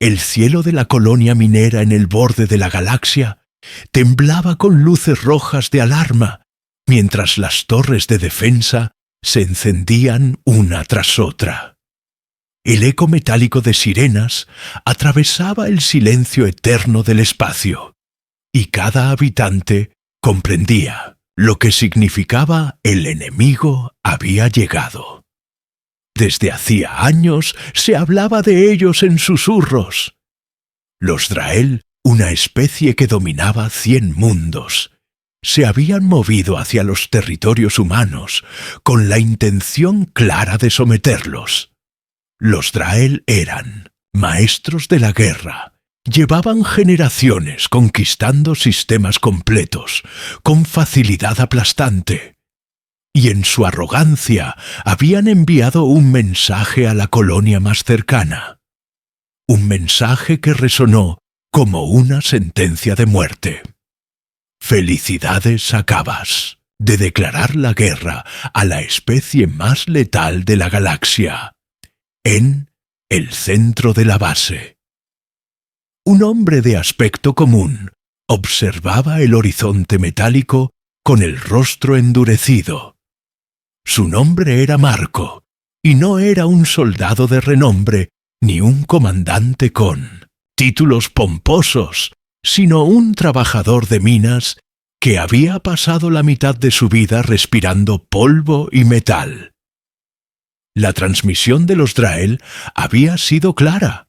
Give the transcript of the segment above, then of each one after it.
El cielo de la colonia minera en el borde de la galaxia temblaba con luces rojas de alarma, mientras las torres de defensa se encendían una tras otra. El eco metálico de sirenas atravesaba el silencio eterno del espacio, y cada habitante comprendía lo que significaba el enemigo había llegado. Desde hacía años se hablaba de ellos en susurros. Los Draael, una especie que dominaba 100 mundos, se habían movido hacia los territorios humanos con la intención clara de someterlos. Los Draael eran maestros de la guerra. Llevaban generaciones conquistando sistemas completos, con facilidad aplastante. Y en su arrogancia habían enviado un mensaje a la colonia más cercana. Un mensaje que resonó como una sentencia de muerte. Felicidades acabas de declarar la guerra a la especie más letal de la galaxia, en el centro de la base. Un hombre de aspecto común observaba el horizonte metálico con el rostro endurecido. Su nombre era Marco, y no era un soldado de renombre ni un comandante con títulos pomposos, sino un trabajador de minas que había pasado la mitad de su vida respirando polvo y metal. La transmisión de los Draael había sido clara,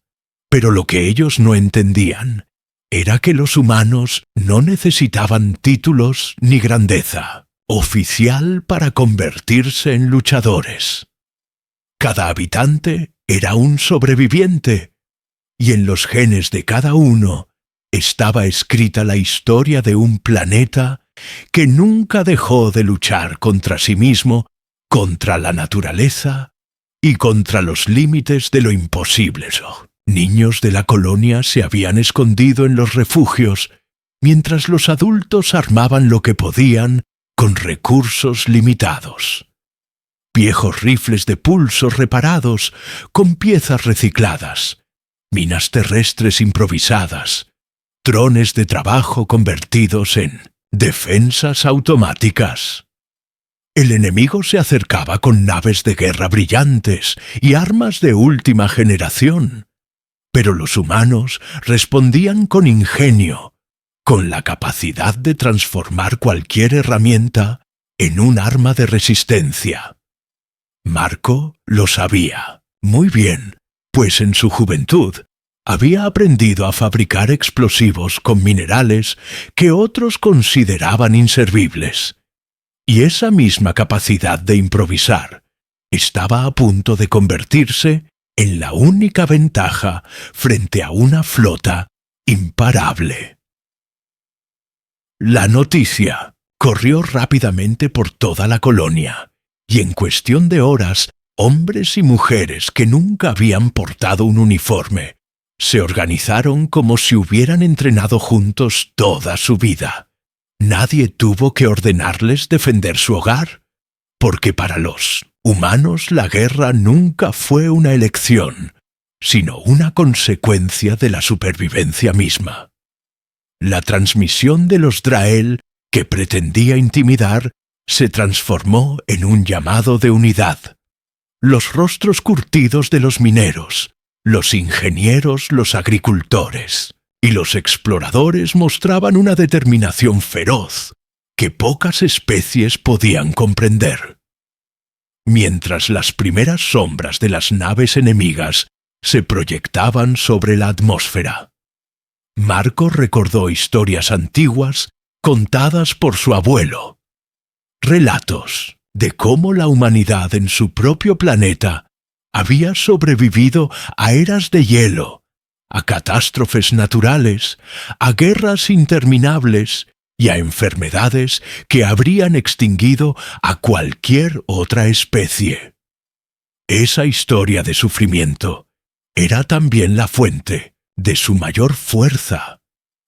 pero lo que ellos no entendían era que los humanos no necesitaban títulos ni grandeza oficial para convertirse en luchadores. Cada habitante era un sobreviviente, y en los genes de cada uno estaba escrita la historia de un planeta que nunca dejó de luchar contra sí mismo, contra la naturaleza y contra los límites de lo imposible. Niños de la colonia se habían escondido en los refugios, mientras los adultos armaban lo que podían con recursos limitados. Viejos rifles de pulso reparados con piezas recicladas, minas terrestres improvisadas, drones de trabajo convertidos en defensas automáticas. El enemigo se acercaba con naves de guerra brillantes y armas de última generación, pero los humanos respondían con ingenio, con la capacidad de transformar cualquier herramienta en un arma de resistencia. Marco lo sabía muy bien, pues en su juventud había aprendido a fabricar explosivos con minerales que otros consideraban inservibles. Y esa misma capacidad de improvisar estaba a punto de convertirse en la única ventaja frente a una flota imparable. La noticia corrió rápidamente por toda la colonia, y en cuestión de horas, hombres y mujeres que nunca habían portado un uniforme se organizaron como si hubieran entrenado juntos toda su vida. Nadie tuvo que ordenarles defender su hogar, porque para los humanos la guerra nunca fue una elección, sino una consecuencia de la supervivencia misma. La transmisión de los Draael, que pretendía intimidar, se transformó en un llamado de unidad. Los rostros curtidos de los mineros, los ingenieros, los agricultores y los exploradores mostraban una determinación feroz que pocas especies podían comprender. Mientras las primeras sombras de las naves enemigas se proyectaban sobre la atmósfera, Marco recordó historias antiguas contadas por su abuelo. Relatos de cómo la humanidad en su propio planeta había sobrevivido a eras de hielo, a catástrofes naturales, a guerras interminables y a enfermedades que habrían extinguido a cualquier otra especie. Esa historia de sufrimiento era también la fuente de su mayor fuerza,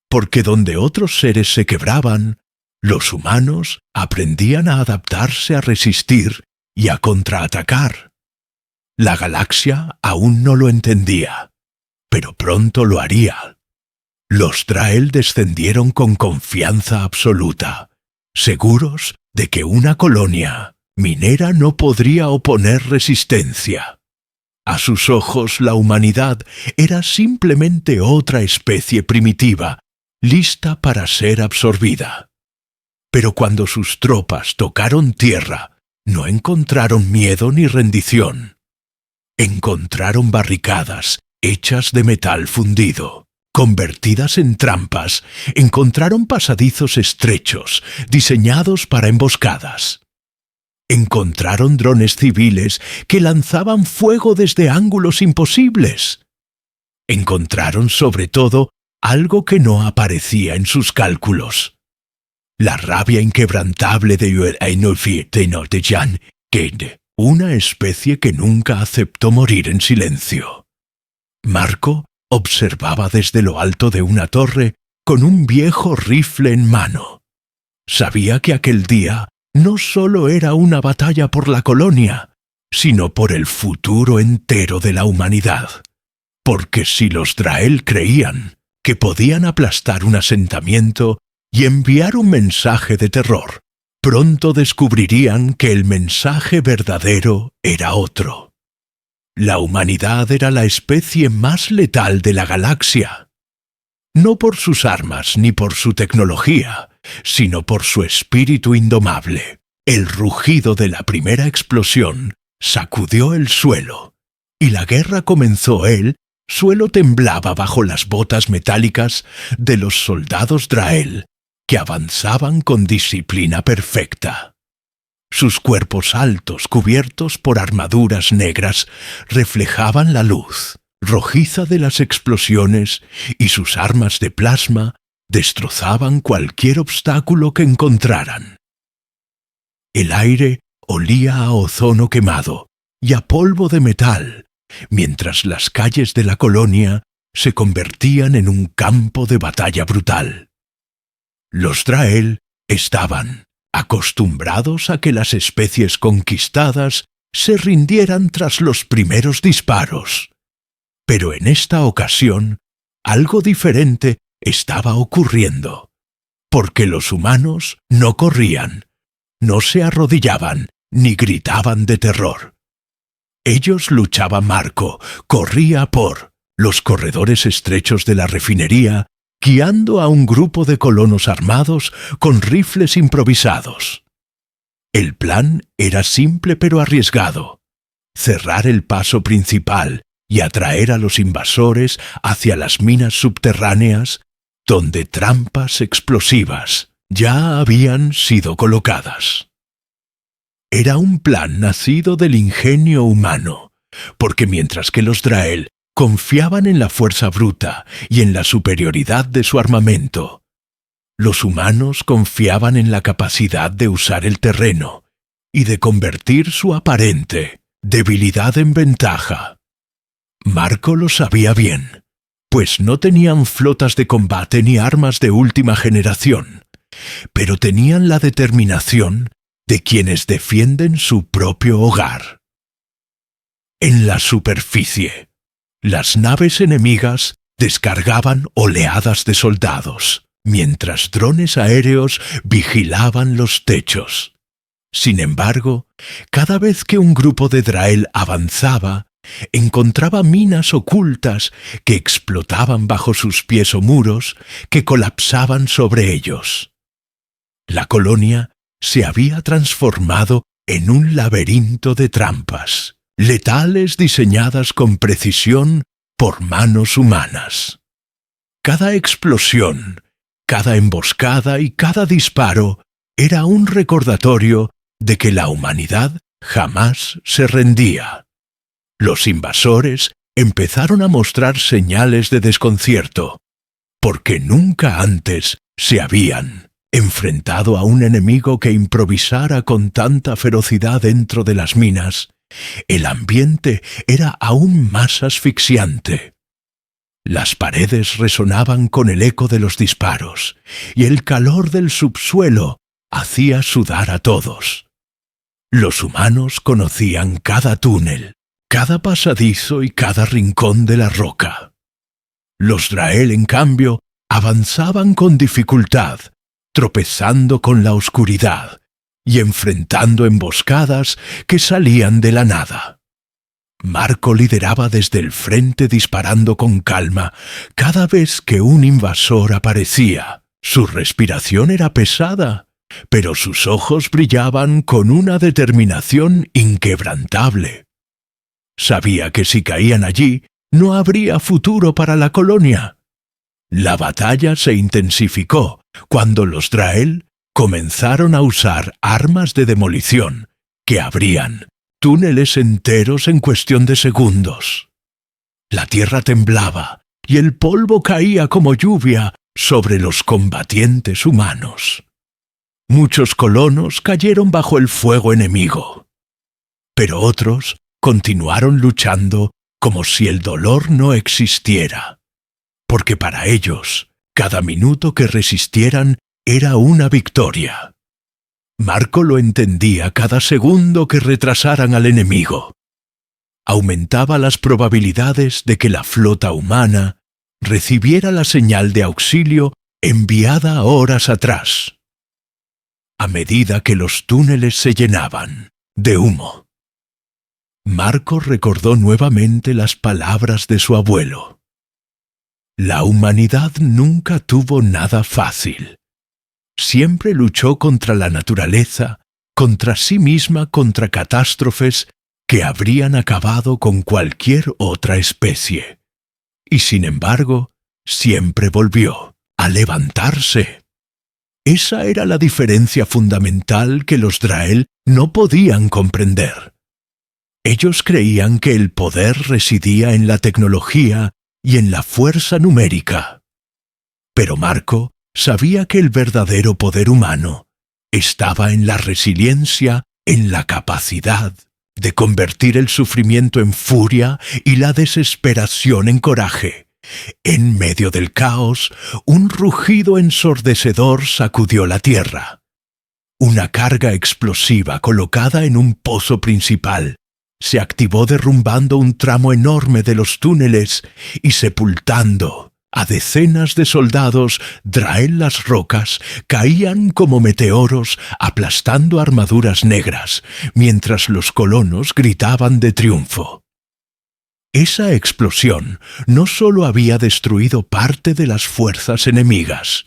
porque donde otros seres se quebraban, los humanos aprendían a adaptarse a resistir y a contraatacar. La galaxia aún no lo entendía, pero pronto lo haría. Los Drael descendieron con confianza absoluta, seguros de que una colonia minera no podría oponer resistencia. A sus ojos la humanidad era simplemente otra especie primitiva, lista para ser absorbida. Pero cuando sus tropas tocaron tierra, no encontraron miedo ni rendición. Encontraron barricadas hechas de metal fundido, convertidas en trampas. Encontraron pasadizos estrechos, diseñados para emboscadas. Encontraron drones civiles que lanzaban fuego desde ángulos imposibles. Encontraron, sobre todo, algo que no aparecía en sus cálculos: la rabia inquebrantable de Jan, una especie que nunca aceptó morir en silencio. Marco observaba desde lo alto de una torre con un viejo rifle en mano. Sabía que aquel día no solo era una batalla por la colonia, sino por el futuro entero de la humanidad. Porque si los Drael creían que podían aplastar un asentamiento y enviar un mensaje de terror, pronto descubrirían que el mensaje verdadero era otro. La humanidad era la especie más letal de la galaxia. No por sus armas ni por su tecnología, sino por su espíritu indomable. El rugido de la primera explosión sacudió el suelo, y la guerra comenzó. El suelo temblaba bajo las botas metálicas de los soldados Drael, que avanzaban con disciplina perfecta. Sus cuerpos altos, cubiertos por armaduras negras, reflejaban la luz rojiza de las explosiones, y sus armas de plasma destrozaban cualquier obstáculo que encontraran. El aire olía a ozono quemado y a polvo de metal, mientras las calles de la colonia se convertían en un campo de batalla brutal. Los Drael estaban acostumbrados a que las especies conquistadas se rindieran tras los primeros disparos. Pero en esta ocasión, algo diferente estaba ocurriendo, porque los humanos no corrían, no se arrodillaban, ni gritaban de terror. Ellos luchaban. Marco corría por los corredores estrechos de la refinería, guiando a un grupo de colonos armados con rifles improvisados. El plan era simple pero arriesgado: cerrar el paso principal y atraer a los invasores hacia las minas subterráneas, donde trampas explosivas ya habían sido colocadas. Era un plan nacido del ingenio humano, porque mientras que los Drael confiaban en la fuerza bruta y en la superioridad de su armamento, los humanos confiaban en la capacidad de usar el terreno y de convertir su aparente debilidad en ventaja. Marco lo sabía bien, pues no tenían flotas de combate ni armas de última generación, pero tenían la determinación de quienes defienden su propio hogar. En la superficie, las naves enemigas descargaban oleadas de soldados, mientras drones aéreos vigilaban los techos. Sin embargo, cada vez que un grupo de Drael avanzaba, encontraba minas ocultas que explotaban bajo sus pies o muros que colapsaban sobre ellos. La colonia se había transformado en un laberinto de trampas, letales diseñadas con precisión por manos humanas. Cada explosión, cada emboscada y cada disparo era un recordatorio de que la humanidad jamás se rendía. Los invasores empezaron a mostrar señales de desconcierto, porque nunca antes se habían enfrentado a un enemigo que improvisara con tanta ferocidad dentro de las minas. El ambiente era aún más asfixiante. Las paredes resonaban con el eco de los disparos, y el calor del subsuelo hacía sudar a todos. Los humanos conocían cada túnel, cada pasadizo y cada rincón de la roca. Los Drael, en cambio, avanzaban con dificultad, tropezando con la oscuridad y enfrentando emboscadas que salían de la nada. Marco lideraba desde el frente disparando con calma cada vez que un invasor aparecía. Su respiración era pesada, pero sus ojos brillaban con una determinación inquebrantable. Sabía que si caían allí, no habría futuro para la colonia. La batalla se intensificó cuando los Drael comenzaron a usar armas de demolición que abrían túneles enteros en cuestión de segundos. La tierra temblaba y el polvo caía como lluvia sobre los combatientes humanos. Muchos colonos cayeron bajo el fuego enemigo, pero otros continuaron luchando como si el dolor no existiera, porque para ellos cada minuto que resistieran era una victoria. Marco lo entendía cada segundo que retrasaran al enemigo. Aumentaba las probabilidades de que la flota humana recibiera la señal de auxilio enviada horas atrás. A medida que los túneles se llenaban de humo, Marco recordó nuevamente las palabras de su abuelo. La humanidad nunca tuvo nada fácil. Siempre luchó contra la naturaleza, contra sí misma, contra catástrofes que habrían acabado con cualquier otra especie. Y sin embargo, siempre volvió a levantarse. Esa era la diferencia fundamental que los Drael no podían comprender. Ellos creían que el poder residía en la tecnología y en la fuerza numérica. Pero Marco sabía que el verdadero poder humano estaba en la resiliencia, en la capacidad de convertir el sufrimiento en furia y la desesperación en coraje. En medio del caos, un rugido ensordecedor sacudió la tierra. Una carga explosiva colocada en un pozo principal se activó derrumbando un tramo enorme de los túneles y sepultando a decenas de soldados. Drael. Las rocas caían como meteoros aplastando armaduras negras, mientras los colonos gritaban de triunfo. Esa explosión no solo había destruido parte de las fuerzas enemigas,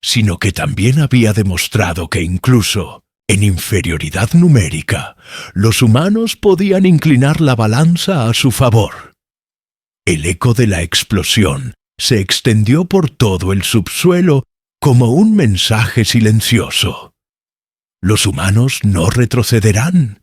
sino que también había demostrado que incluso en inferioridad numérica, los humanos podían inclinar la balanza a su favor. El eco de la explosión se extendió por todo el subsuelo como un mensaje silencioso. Los humanos no retrocederán.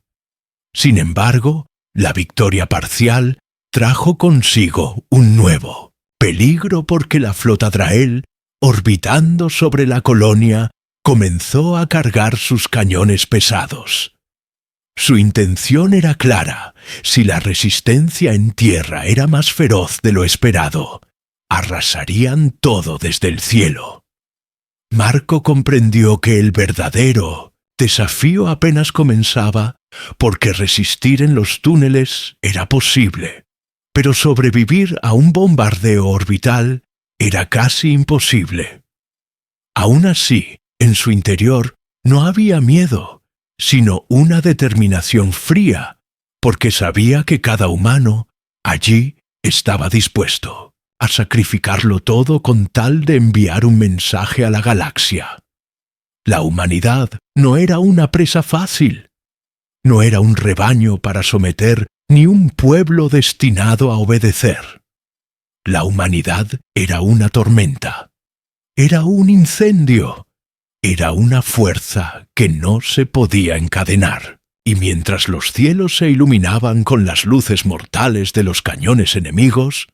Sin embargo, la victoria parcial trajo consigo un nuevo peligro porque la flota Drael, orbitando sobre la colonia, comenzó a cargar sus cañones pesados. Su intención era clara: si la resistencia en tierra era más feroz de lo esperado, arrasarían todo desde el cielo. Marco comprendió que el verdadero desafío apenas comenzaba, porque resistir en los túneles era posible, pero sobrevivir a un bombardeo orbital era casi imposible. Aún así, en su interior no había miedo, sino una determinación fría, porque sabía que cada humano allí estaba dispuesto a sacrificarlo todo con tal de enviar un mensaje a la galaxia. La humanidad no era una presa fácil, no era un rebaño para someter ni un pueblo destinado a obedecer. La humanidad era una tormenta, era un incendio, era una fuerza que no se podía encadenar. Y mientras los cielos se iluminaban con las luces mortales de los cañones enemigos,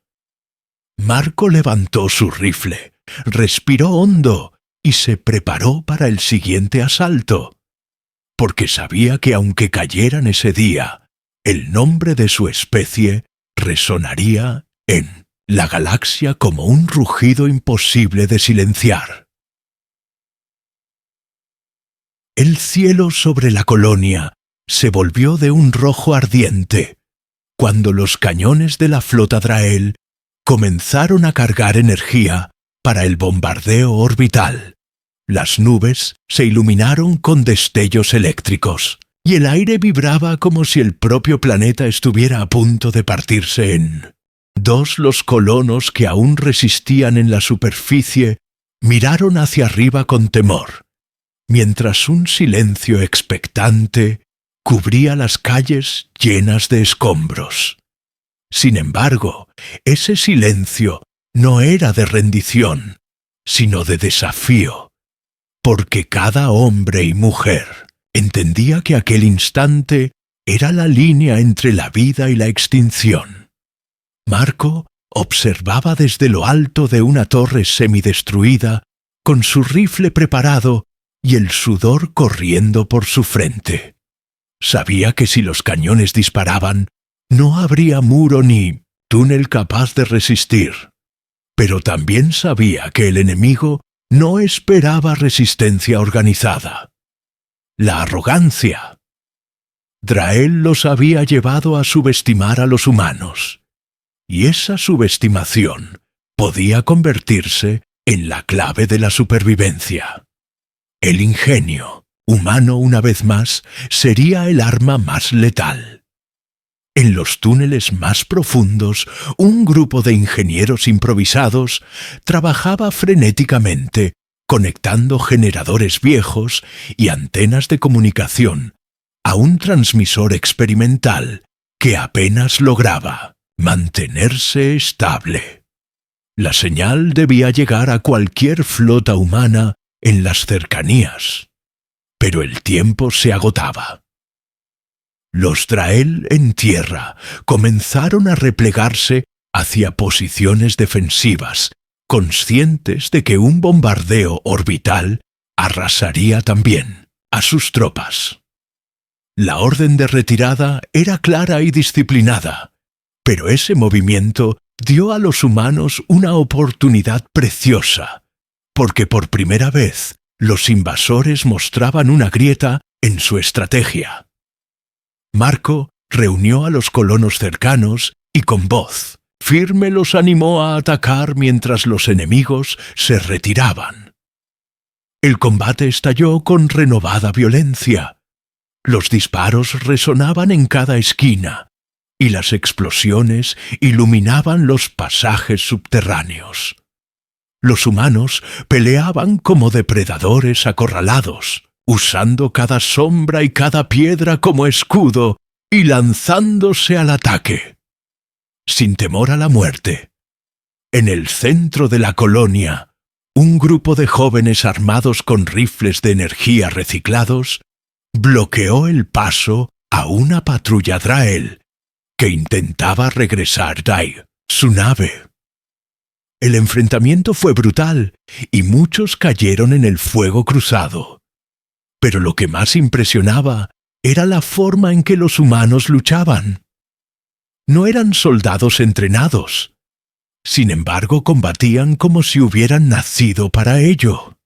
Marco levantó su rifle, respiró hondo y se preparó para el siguiente asalto, porque sabía que aunque cayeran ese día, el nombre de su especie resonaría en la galaxia como un rugido imposible de silenciar. El cielo sobre la colonia se volvió de un rojo ardiente cuando los cañones de la flota Drael comenzaron a cargar energía para el bombardeo orbital. Las nubes se iluminaron con destellos eléctricos, y el aire vibraba como si el propio planeta estuviera a punto de partirse en dos. Los colonos que aún resistían en la superficie miraron hacia arriba con temor, mientras un silencio expectante cubría las calles llenas de escombros. Sin embargo, ese silencio no era de rendición, sino de desafío, porque cada hombre y mujer entendía que aquel instante era la línea entre la vida y la extinción. Marco observaba desde lo alto de una torre semidestruida, con su rifle preparado y el sudor corriendo por su frente. Sabía que si los cañones disparaban, no habría muro ni túnel capaz de resistir. Pero también sabía que el enemigo no esperaba resistencia organizada. La arrogancia. Drael los había llevado a subestimar a los humanos, y esa subestimación podía convertirse en la clave de la supervivencia. El ingenio humano, una vez más, sería el arma más letal. En los túneles más profundos, un grupo de ingenieros improvisados trabajaba frenéticamente, conectando generadores viejos y antenas de comunicación a un transmisor experimental que apenas lograba mantenerse estable. La señal debía llegar a cualquier flota humana en las cercanías, pero el tiempo se agotaba. Los Drael en tierra comenzaron a replegarse hacia posiciones defensivas, conscientes de que un bombardeo orbital arrasaría también a sus tropas. La orden de retirada era clara y disciplinada, pero ese movimiento dio a los humanos una oportunidad preciosa, porque por primera vez los invasores mostraban una grieta en su estrategia. Marco reunió a los colonos cercanos y con voz firme los animó a atacar mientras los enemigos se retiraban. El combate estalló con renovada violencia. Los disparos resonaban en cada esquina y las explosiones iluminaban los pasajes subterráneos. Los humanos peleaban como depredadores acorralados, usando cada sombra y cada piedra como escudo y lanzándose al ataque. Sin temor a la muerte, en el centro de la colonia, un grupo de jóvenes armados con rifles de energía reciclados bloqueó el paso a una patrulla Drael que intentaba regresar a su nave. El enfrentamiento fue brutal y muchos cayeron en el fuego cruzado. Pero lo que más impresionaba era la forma en que los humanos luchaban. No eran soldados entrenados. Sin embargo, combatían como si hubieran nacido para ello.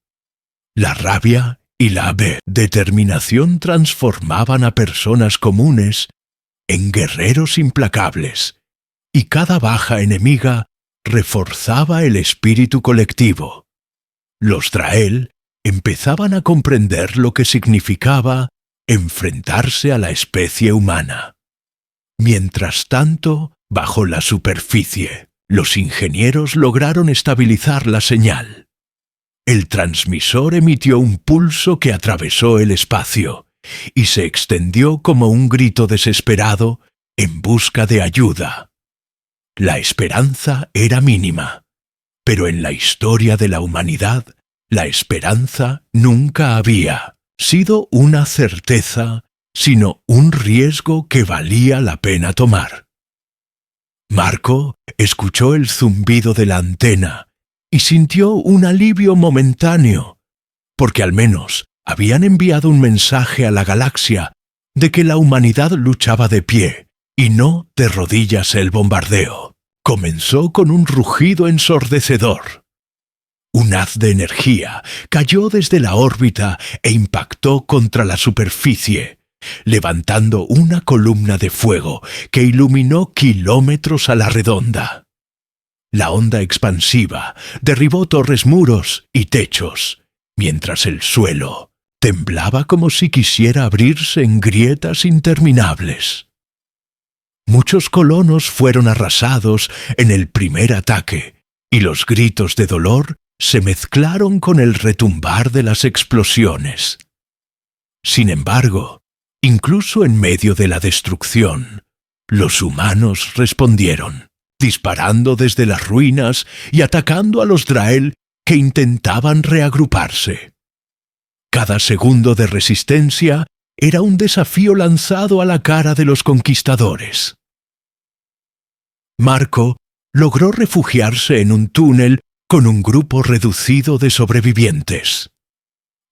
La rabia y la determinación transformaban a personas comunes en guerreros implacables, y cada baja enemiga reforzaba el espíritu colectivo. Los Drael empezaban a comprender lo que significaba enfrentarse a la especie humana. Mientras tanto, bajo la superficie, los ingenieros lograron estabilizar la señal. El transmisor emitió un pulso que atravesó el espacio y se extendió como un grito desesperado en busca de ayuda. La esperanza era mínima, pero en la historia de la humanidad, la esperanza nunca había sido una certeza, sino un riesgo que valía la pena tomar. Marco escuchó el zumbido de la antena y sintió un alivio momentáneo, porque al menos habían enviado un mensaje a la galaxia de que la humanidad luchaba de pie y no de rodillas el bombardeo. Comenzó con un rugido ensordecedor. Un haz de energía cayó desde la órbita e impactó contra la superficie, levantando una columna de fuego que iluminó kilómetros a la redonda. La onda expansiva derribó torres, muros y techos, mientras el suelo temblaba como si quisiera abrirse en grietas interminables. Muchos colonos fueron arrasados en el primer ataque, y los gritos de dolor se mezclaron con el retumbar de las explosiones. Sin embargo, incluso en medio de la destrucción, los humanos respondieron, disparando desde las ruinas y atacando a los Drael que intentaban reagruparse. Cada segundo de resistencia era un desafío lanzado a la cara de los conquistadores. Marco logró refugiarse en un túnel con un grupo reducido de sobrevivientes.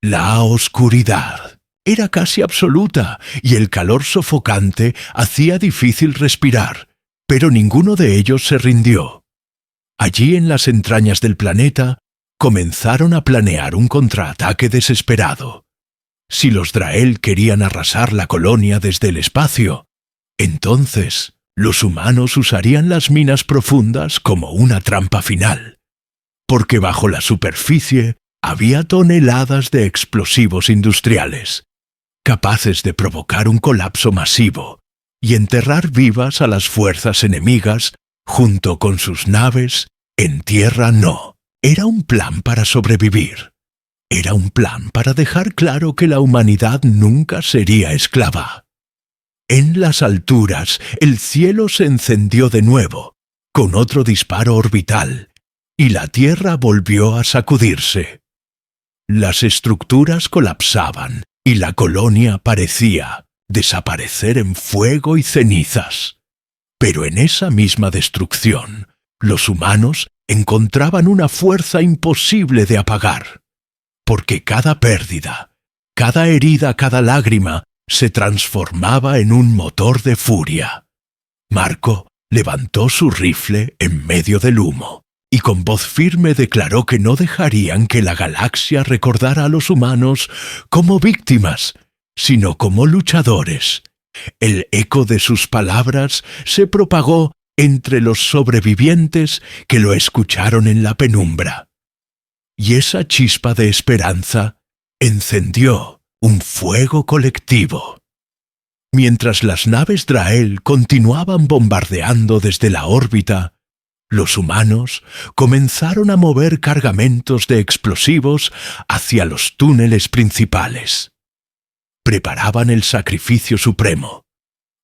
La oscuridad era casi absoluta y el calor sofocante hacía difícil respirar, pero ninguno de ellos se rindió. Allí en las entrañas del planeta comenzaron a planear un contraataque desesperado. Si los Drael querían arrasar la colonia desde el espacio, entonces los humanos usarían las minas profundas como una trampa final, porque bajo la superficie había toneladas de explosivos industriales, capaces de provocar un colapso masivo y enterrar vivas a las fuerzas enemigas junto con sus naves en tierra. No, era un plan para sobrevivir. Era un plan para dejar claro que la humanidad nunca sería esclava. En las alturas, el cielo se encendió de nuevo, con otro disparo orbital, y la Tierra volvió a sacudirse. Las estructuras colapsaban, y la colonia parecía desaparecer en fuego y cenizas. Pero en esa misma destrucción, los humanos encontraban una fuerza imposible de apagar, porque cada pérdida, cada herida, cada lágrima, se transformaba en un motor de furia. Marco levantó su rifle en medio del humo y con voz firme declaró que no dejarían que la galaxia recordara a los humanos como víctimas, sino como luchadores. El eco de sus palabras se propagó entre los sobrevivientes que lo escucharon en la penumbra. Y esa chispa de esperanza encendió un fuego colectivo. Mientras las naves Drael continuaban bombardeando desde la órbita, los humanos comenzaron a mover cargamentos de explosivos hacia los túneles principales. Preparaban el sacrificio supremo,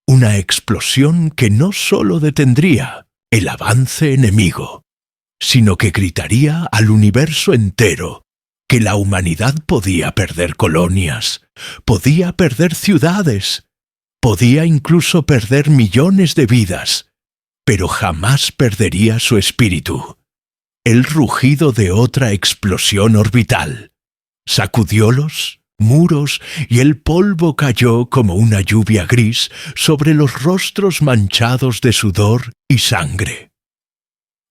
una explosión que no solo detendría el avance enemigo, sino que gritaría al universo entero que la humanidad podía perder colonias, podía perder ciudades, podía incluso perder millones de vidas, pero jamás perdería su espíritu. El rugido de otra explosión orbital sacudió los muros y el polvo cayó como una lluvia gris sobre los rostros manchados de sudor y sangre.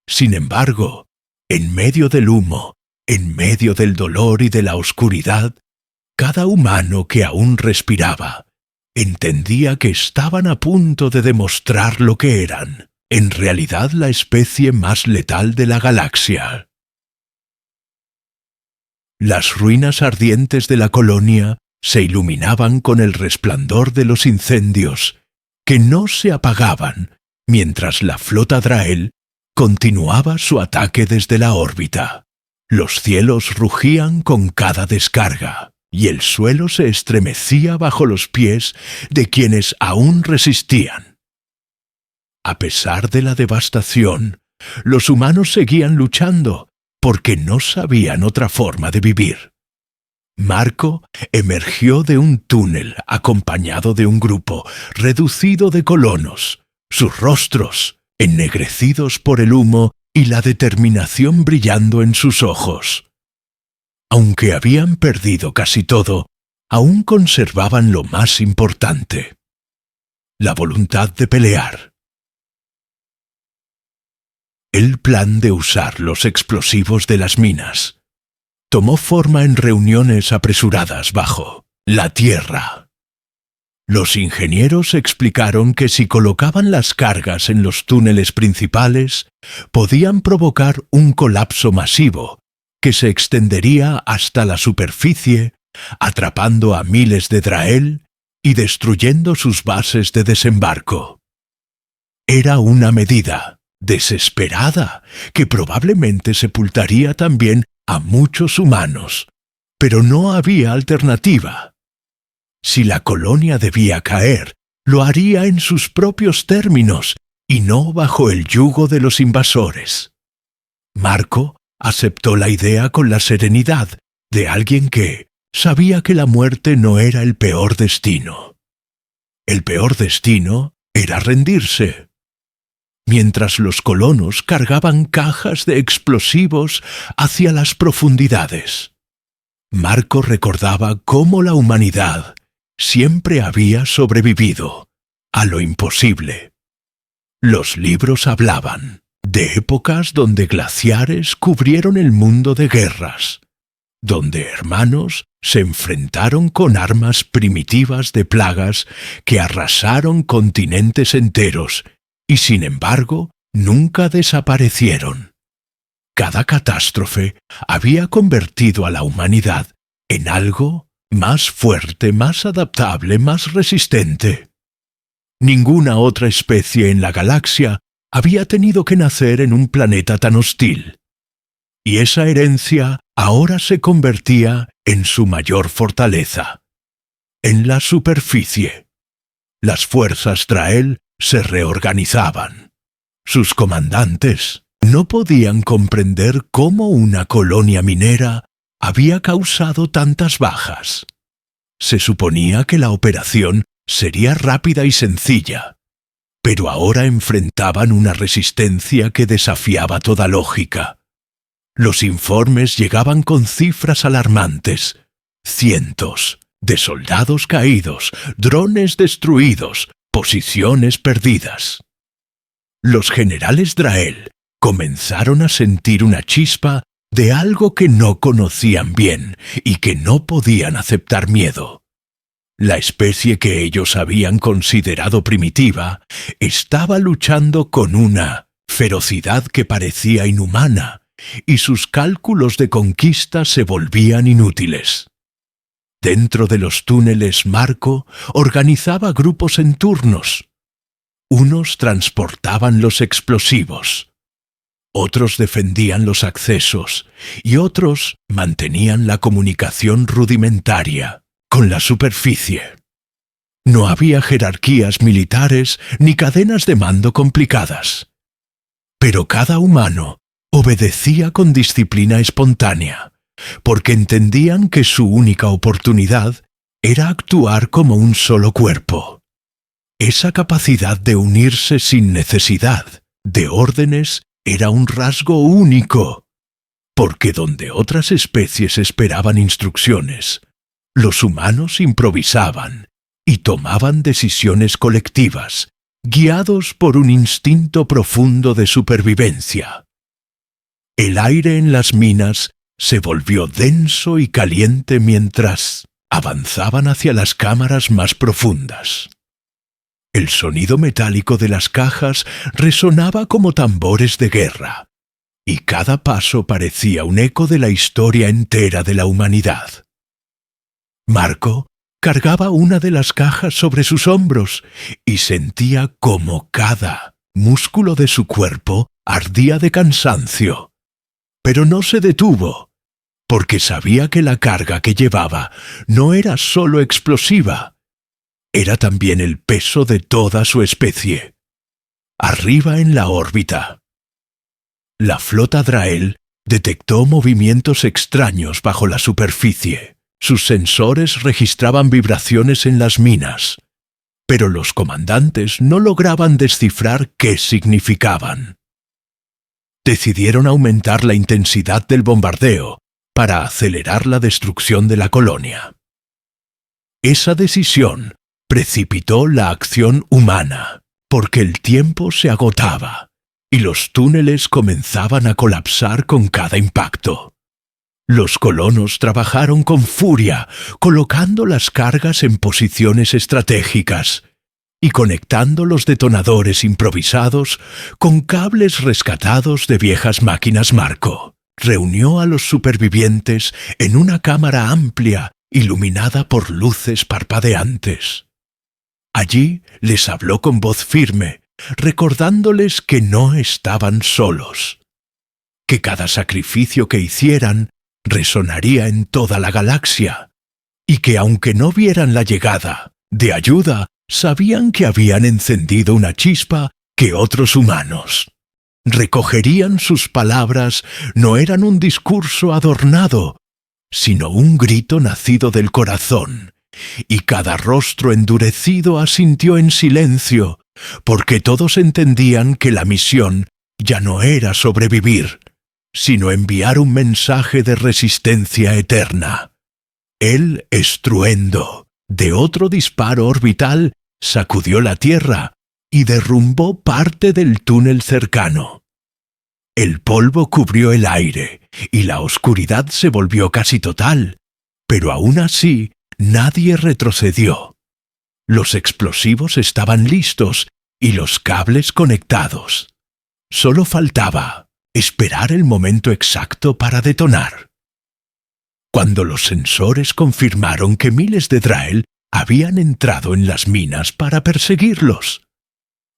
Sin embargo, en medio del humo, en medio del dolor y de la oscuridad, cada humano que aún respiraba entendía que estaban a punto de demostrar lo que eran, en realidad la especie más letal de la galaxia. Las ruinas ardientes de la colonia se iluminaban con el resplandor de los incendios, que no se apagaban mientras la flota Drael continuaba su ataque desde la órbita. Los cielos rugían con cada descarga, y el suelo se estremecía bajo los pies de quienes aún resistían. A pesar de la devastación, los humanos seguían luchando porque no sabían otra forma de vivir. Marco emergió de un túnel acompañado de un grupo reducido de colonos, sus rostros ennegrecidos por el humo y la determinación brillando en sus ojos. Aunque habían perdido casi todo, aún conservaban lo más importante: la voluntad de pelear. El plan de usar los explosivos de las minas tomó forma en reuniones apresuradas bajo la tierra. Los ingenieros explicaron que si colocaban las cargas en los túneles principales, podían provocar un colapso masivo que se extendería hasta la superficie, atrapando a miles de Draael y destruyendo sus bases de desembarco. Era una medida desesperada que probablemente sepultaría también a muchos humanos, pero no había alternativa. Si la colonia debía caer, lo haría en sus propios términos y no bajo el yugo de los invasores. Marco aceptó la idea con la serenidad de alguien que sabía que la muerte no era el peor destino. El peor destino era rendirse. Mientras los colonos cargaban cajas de explosivos hacia las profundidades, Marco recordaba cómo la humanidad siempre había sobrevivido a lo imposible. Los libros hablaban de épocas donde glaciares cubrieron el mundo de guerras, donde hermanos se enfrentaron con armas primitivas de plagas que arrasaron continentes enteros y sin embargo nunca desaparecieron. Cada catástrofe había convertido a la humanidad en algo más fuerte, más adaptable, más resistente. Ninguna otra especie en la galaxia había tenido que nacer en un planeta tan hostil. Y esa herencia ahora se convertía en su mayor fortaleza. En la superficie, las fuerzas Draael se reorganizaban. Sus comandantes no podían comprender cómo una colonia minera había causado tantas bajas. Se suponía que la operación sería rápida y sencilla, pero ahora enfrentaban una resistencia que desafiaba toda lógica. Los informes llegaban con cifras alarmantes: cientos de soldados caídos, drones destruidos, posiciones perdidas. Los generales Draael comenzaron a sentir una chispa de algo que no conocían bien y que no podían aceptar miedo. La especie que ellos habían considerado primitiva estaba luchando con una ferocidad que parecía inhumana, y sus cálculos de conquista se volvían inútiles. Dentro de los túneles, Marco organizaba grupos en turnos. Unos transportaban los explosivos, otros defendían los accesos y otros mantenían la comunicación rudimentaria con la superficie. No había jerarquías militares ni cadenas de mando complicadas, pero cada humano obedecía con disciplina espontánea, porque entendían que su única oportunidad era actuar como un solo cuerpo. Esa capacidad de unirse sin necesidad de órdenes era un rasgo único, porque donde otras especies esperaban instrucciones, los humanos improvisaban y tomaban decisiones colectivas, guiados por un instinto profundo de supervivencia. El aire en las minas se volvió denso y caliente mientras avanzaban hacia las cámaras más profundas. El sonido metálico de las cajas resonaba como tambores de guerra, y cada paso parecía un eco de la historia entera de la humanidad. Marco cargaba una de las cajas sobre sus hombros y sentía como cada músculo de su cuerpo ardía de cansancio. Pero no se detuvo, porque sabía que la carga que llevaba no era solo explosiva, era también el peso de toda su especie. Arriba en la órbita, la flota Draael detectó movimientos extraños bajo la superficie. Sus sensores registraban vibraciones en las minas, pero los comandantes no lograban descifrar qué significaban. Decidieron aumentar la intensidad del bombardeo para acelerar la destrucción de la colonia. Esa decisión precipitó la acción humana, porque el tiempo se agotaba y los túneles comenzaban a colapsar con cada impacto. Los colonos trabajaron con furia, colocando las cargas en posiciones estratégicas y conectando los detonadores improvisados con cables rescatados de viejas máquinas Marco. Reunió a los supervivientes en una cámara amplia, iluminada por luces parpadeantes. Allí les habló con voz firme, recordándoles que no estaban solos, que cada sacrificio que hicieran resonaría en toda la galaxia, y que aunque no vieran la llegada de ayuda, sabían que habían encendido una chispa que otros humanos recogerían. Sus palabras no eran un discurso adornado, sino un grito nacido del corazón, y cada rostro endurecido asintió en silencio, porque todos entendían que la misión ya no era sobrevivir, sino enviar un mensaje de resistencia eterna. El estruendo de otro disparo orbital sacudió la Tierra y derrumbó parte del túnel cercano. El polvo cubrió el aire y la oscuridad se volvió casi total, pero aún así nadie retrocedió. Los explosivos estaban listos y los cables conectados. Solo faltaba esperar el momento exacto para detonar. Cuando los sensores confirmaron que miles de Draael habían entrado en las minas para perseguirlos,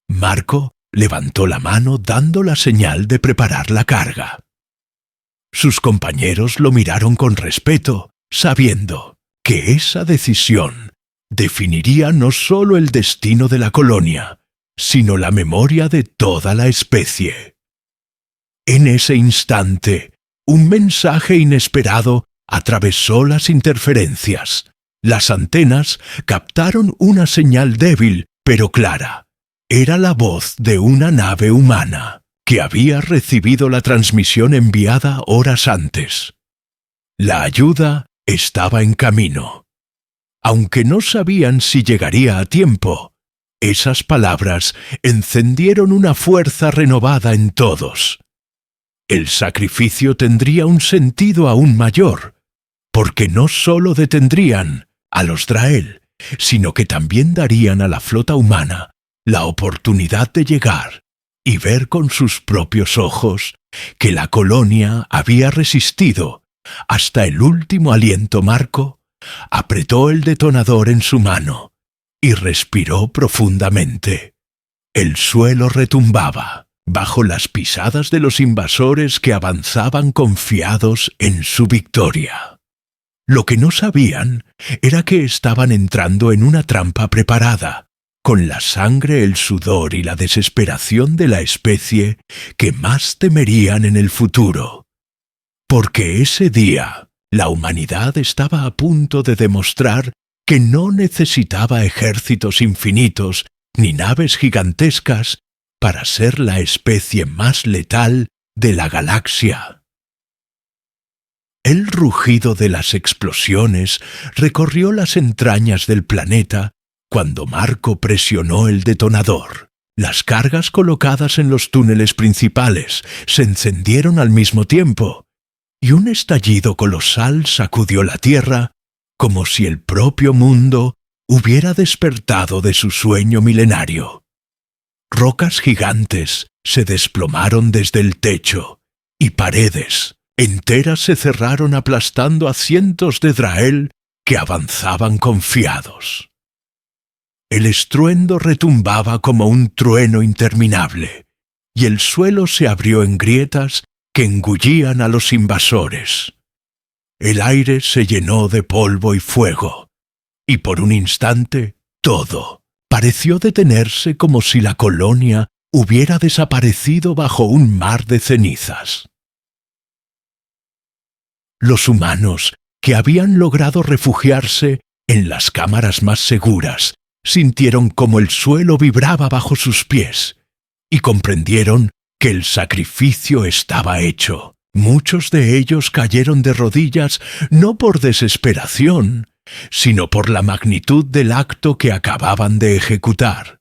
Marco levantó la mano dando la señal de preparar la carga. Sus compañeros lo miraron con respeto, sabiendo que esa decisión definiría no solo el destino de la colonia, sino la memoria de toda la especie. En ese instante, un mensaje inesperado atravesó las interferencias. Las antenas captaron una señal débil, pero clara. Era la voz de una nave humana que había recibido la transmisión enviada horas antes. La ayuda estaba en camino. Aunque no sabían si llegaría a tiempo, esas palabras encendieron una fuerza renovada en todos. El sacrificio tendría un sentido aún mayor, porque no solo detendrían a los Draael, sino que también darían a la flota humana la oportunidad de llegar y ver con sus propios ojos que la colonia había resistido hasta el último aliento. Marco apretó el detonador en su mano y respiró profundamente. El suelo retumbaba bajo las pisadas de los invasores que avanzaban confiados en su victoria. Lo que no sabían era que estaban entrando en una trampa preparada, con la sangre, el sudor y la desesperación de la especie que más temerían en el futuro. Porque ese día la humanidad estaba a punto de demostrar que no necesitaba ejércitos infinitos ni naves gigantescas para ser la especie más letal de la galaxia. El rugido de las explosiones recorrió las entrañas del planeta cuando Marco presionó el detonador. Las cargas colocadas en los túneles principales se encendieron al mismo tiempo, y un estallido colosal sacudió la Tierra como si el propio mundo hubiera despertado de su sueño milenario. Rocas gigantes se desplomaron desde el techo, y paredes enteras se cerraron aplastando a cientos de Draael que avanzaban confiados. El estruendo retumbaba como un trueno interminable, y el suelo se abrió en grietas que engullían a los invasores. El aire se llenó de polvo y fuego, y por un instante todo pareció detenerse como si la colonia hubiera desaparecido bajo un mar de cenizas. Los humanos, que habían logrado refugiarse en las cámaras más seguras, sintieron como el suelo vibraba bajo sus pies y comprendieron que el sacrificio estaba hecho. Muchos de ellos cayeron de rodillas no por desesperación, sino por la magnitud del acto que acababan de ejecutar.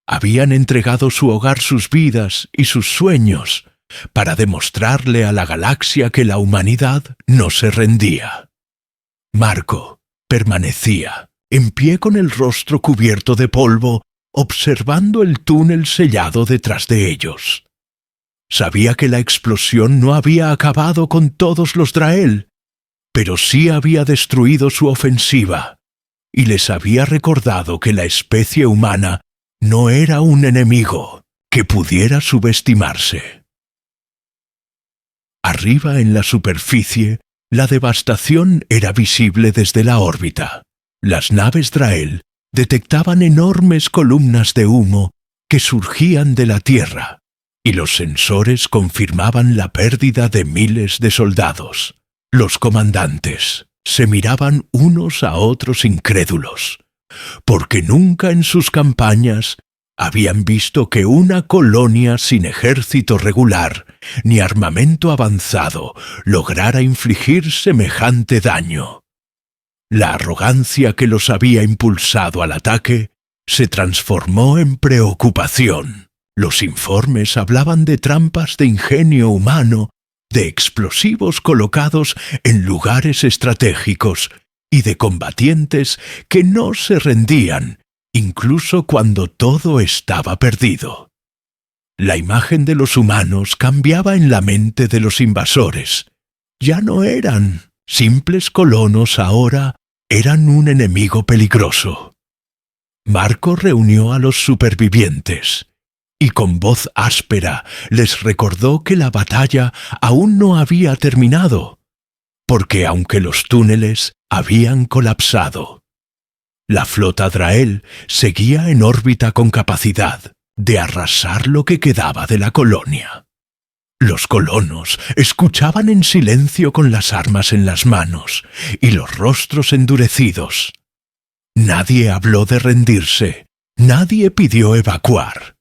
Habían entregado su hogar, sus vidas y sus sueños para demostrarle a la galaxia que la humanidad no se rendía. Marco permanecía, en pie con el rostro cubierto de polvo, observando el túnel sellado detrás de ellos. Sabía que la explosión no había acabado con todos los Draael, pero sí había destruido su ofensiva, y les había recordado que la especie humana no era un enemigo que pudiera subestimarse. Arriba en la superficie, la devastación era visible desde la órbita. Las naves Draael detectaban enormes columnas de humo que surgían de la Tierra, y los sensores confirmaban la pérdida de miles de soldados. Los comandantes se miraban unos a otros incrédulos, porque nunca en sus campañas habían visto que una colonia sin ejército regular ni armamento avanzado lograra infligir semejante daño. La arrogancia que los había impulsado al ataque se transformó en preocupación. Los informes hablaban de trampas de ingenio humano, de explosivos colocados en lugares estratégicos y de combatientes que no se rendían, incluso cuando todo estaba perdido. La imagen de los humanos cambiaba en la mente de los invasores. Ya no eran simples colonos, ahora eran un enemigo peligroso. Marco reunió a los supervivientes y con voz áspera les recordó que la batalla aún no había terminado, porque aunque los túneles habían colapsado, la flota Draael seguía en órbita con capacidad de arrasar lo que quedaba de la colonia. Los colonos escuchaban en silencio con las armas en las manos y los rostros endurecidos. Nadie habló de rendirse, nadie pidió evacuar.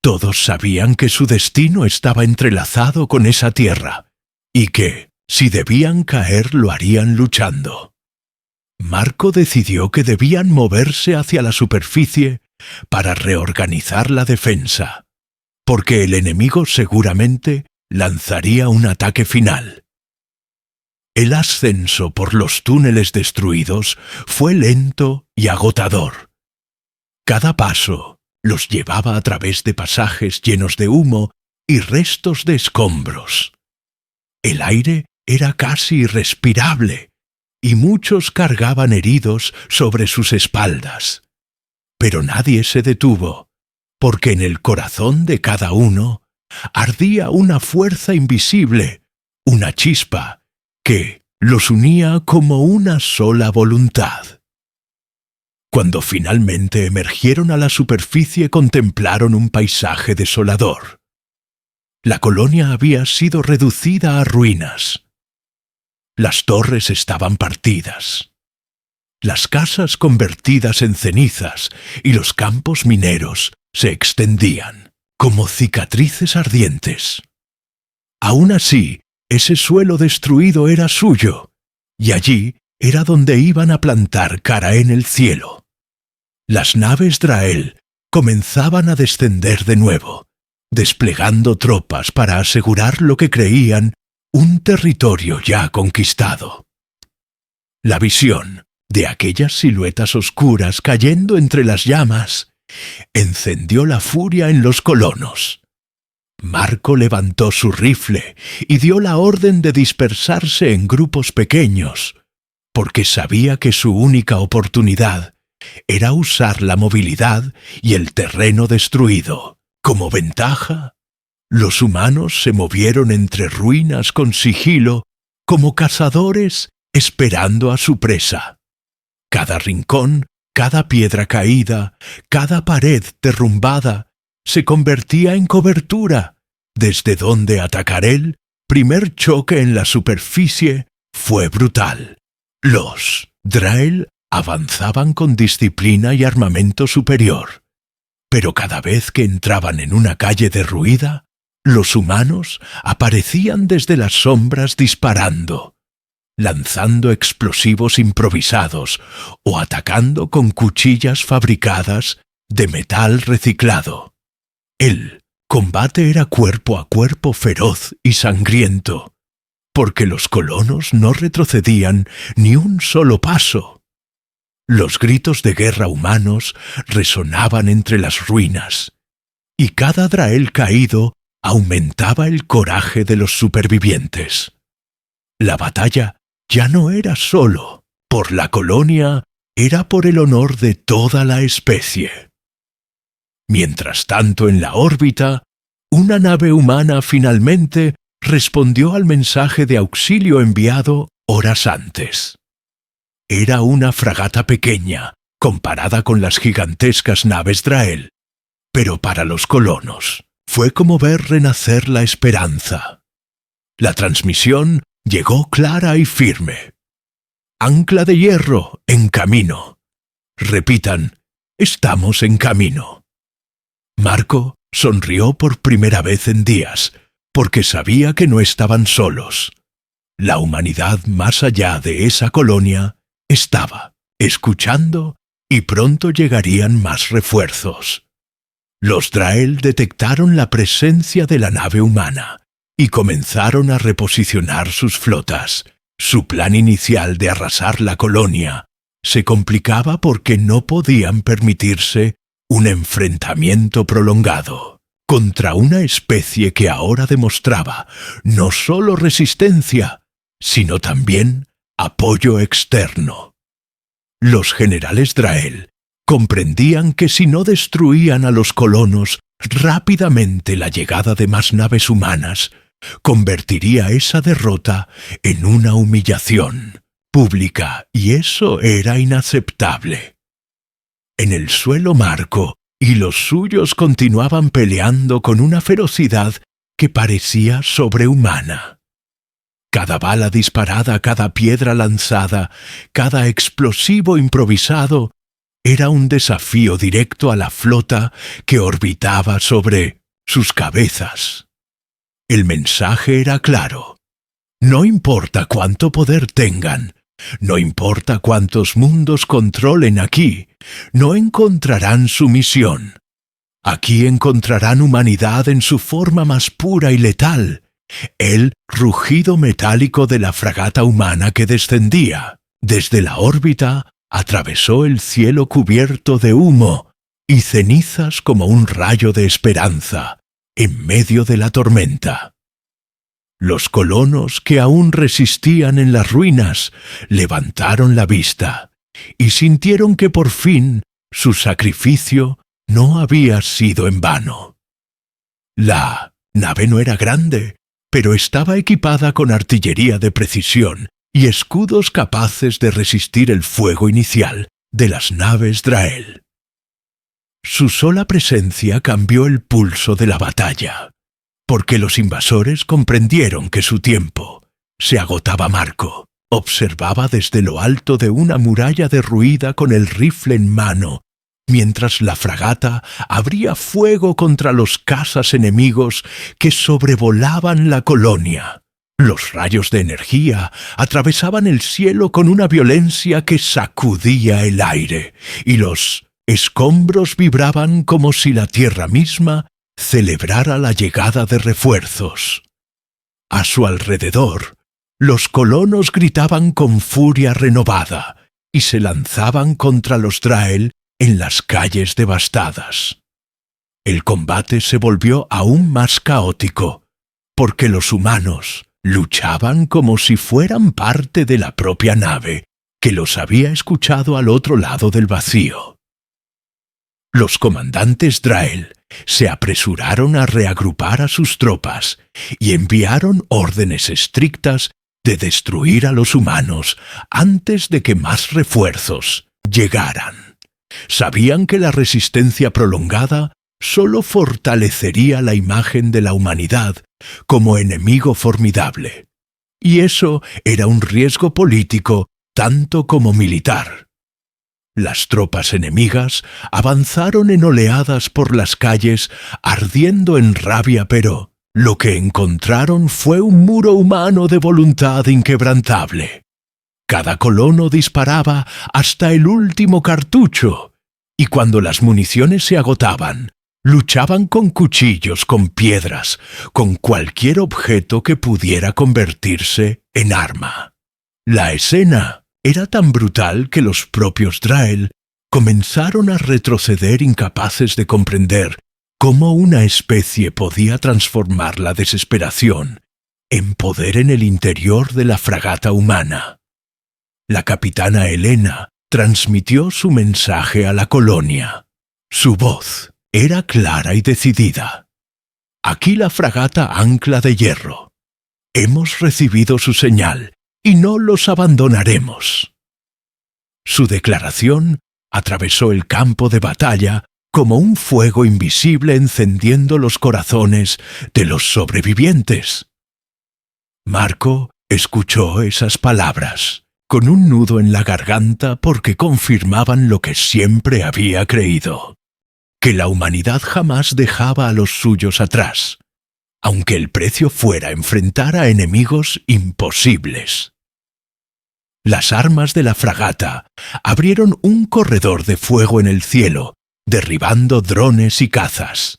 Todos sabían que su destino estaba entrelazado con esa tierra y que, si debían caer, lo harían luchando. Marco decidió que debían moverse hacia la superficie para reorganizar la defensa, porque el enemigo seguramente lanzaría un ataque final. El ascenso por los túneles destruidos fue lento y agotador. Cada paso los llevaba a través de pasajes llenos de humo y restos de escombros. El aire era casi irrespirable, y muchos cargaban heridos sobre sus espaldas. Pero nadie se detuvo, porque en el corazón de cada uno ardía una fuerza invisible, una chispa, que los unía como una sola voluntad. Cuando finalmente emergieron a la superficie, contemplaron un paisaje desolador. La colonia había sido reducida a ruinas. Las torres estaban partidas, las casas convertidas en cenizas y los campos mineros se extendían como cicatrices ardientes. Aún así, ese suelo destruido era suyo, y allí era donde iban a plantar cara en el cielo. Las naves Draael comenzaban a descender de nuevo, desplegando tropas para asegurar lo que creían un territorio ya conquistado. La visión de aquellas siluetas oscuras cayendo entre las llamas encendió la furia en los colonos. Marco levantó su rifle y dio la orden de dispersarse en grupos pequeños, porque sabía que su única oportunidad era usar la movilidad y el terreno destruido como ventaja. Los humanos se movieron entre ruinas con sigilo, como cazadores esperando a su presa. Cada rincón, cada piedra caída, cada pared derrumbada se convertía en cobertura, desde donde atacar el primer choque en la superficie fue brutal. Los Draael avanzaban con disciplina y armamento superior, pero cada vez que entraban en una calle derruida, los humanos aparecían desde las sombras disparando, lanzando explosivos improvisados o atacando con cuchillas fabricadas de metal reciclado. El combate era cuerpo a cuerpo feroz y sangriento, porque los colonos no retrocedían ni un solo paso. Los gritos de guerra humanos resonaban entre las ruinas, y cada Drael caído aumentaba el coraje de los supervivientes. La batalla ya no era solo por la colonia, era por el honor de toda la especie. Mientras tanto, en la órbita, una nave humana finalmente respondió al mensaje de auxilio enviado horas antes. Era una fragata pequeña, comparada con las gigantescas naves Drael, pero para los colonos fue como ver renacer la esperanza. La transmisión llegó clara y firme. Ancla de hierro, en camino. Repitan, estamos en camino. Marco sonrió por primera vez en días, porque sabía que no estaban solos. La humanidad más allá de esa colonia estaba escuchando y pronto llegarían más refuerzos. Los Drael detectaron la presencia de la nave humana y comenzaron a reposicionar sus flotas. Su plan inicial de arrasar la colonia se complicaba porque no podían permitirse un enfrentamiento prolongado contra una especie que ahora demostraba no solo resistencia, sino también apoyo externo. Los generales Drael comprendían que si no destruían a los colonos rápidamente, la llegada de más naves humanas convertiría esa derrota en una humillación pública, y eso era inaceptable. En el suelo Marco y los suyos continuaban peleando con una ferocidad que parecía sobrehumana. Cada bala disparada, cada piedra lanzada, cada explosivo improvisado era un desafío directo a la flota que orbitaba sobre sus cabezas. El mensaje era claro. No importa cuánto poder tengan, no importa cuántos mundos controlen aquí, no encontrarán su misión. Aquí encontrarán humanidad en su forma más pura y letal, el rugido metálico de la fragata humana que descendía. Desde la órbita atravesó el cielo cubierto de humo y cenizas como un rayo de esperanza en medio de la tormenta. Los colonos que aún resistían en las ruinas levantaron la vista y sintieron que por fin su sacrificio no había sido en vano. La nave no era grande, pero estaba equipada con artillería de precisión y escudos capaces de resistir el fuego inicial de las naves Drael. Su sola presencia cambió el pulso de la batalla, porque los invasores comprendieron que su tiempo se agotaba. Marco observaba desde lo alto de una muralla derruida con el rifle en mano, mientras la fragata abría fuego contra los cazas enemigos que sobrevolaban la colonia. Los rayos de energía atravesaban el cielo con una violencia que sacudía el aire, y los escombros vibraban como si la tierra misma celebrara la llegada de refuerzos. A su alrededor, los colonos gritaban con furia renovada y se lanzaban contra los Drael en las calles devastadas. El combate se volvió aún más caótico, porque los humanos luchaban como si fueran parte de la propia nave que los había escuchado al otro lado del vacío. Los comandantes Drael se apresuraron a reagrupar a sus tropas y enviaron órdenes estrictas de destruir a los humanos antes de que más refuerzos llegaran. Sabían que la resistencia prolongada solo fortalecería la imagen de la humanidad como enemigo formidable, y eso era un riesgo político tanto como militar. Las tropas enemigas avanzaron en oleadas por las calles, ardiendo en rabia, pero lo que encontraron fue un muro humano de voluntad inquebrantable. Cada colono disparaba hasta el último cartucho, y cuando las municiones se agotaban, Luchaban con cuchillos, con piedras, con cualquier objeto que pudiera convertirse en arma. La escena era tan brutal que los propios Drael comenzaron a retroceder, incapaces de comprender cómo una especie podía transformar la desesperación en poder en el interior de la fragata humana. La capitana Helena transmitió su mensaje a la colonia. Su voz era clara y decidida. Aquí la fragata ancla de hierro. Hemos recibido su señal y no los abandonaremos. Su declaración atravesó el campo de batalla como un fuego invisible encendiendo los corazones de los sobrevivientes. Marco escuchó esas palabras con un nudo en la garganta porque confirmaban lo que siempre había creído, que la humanidad jamás dejaba a los suyos atrás, aunque el precio fuera enfrentar a enemigos imposibles. Las armas de la fragata abrieron un corredor de fuego en el cielo, derribando drones y cazas.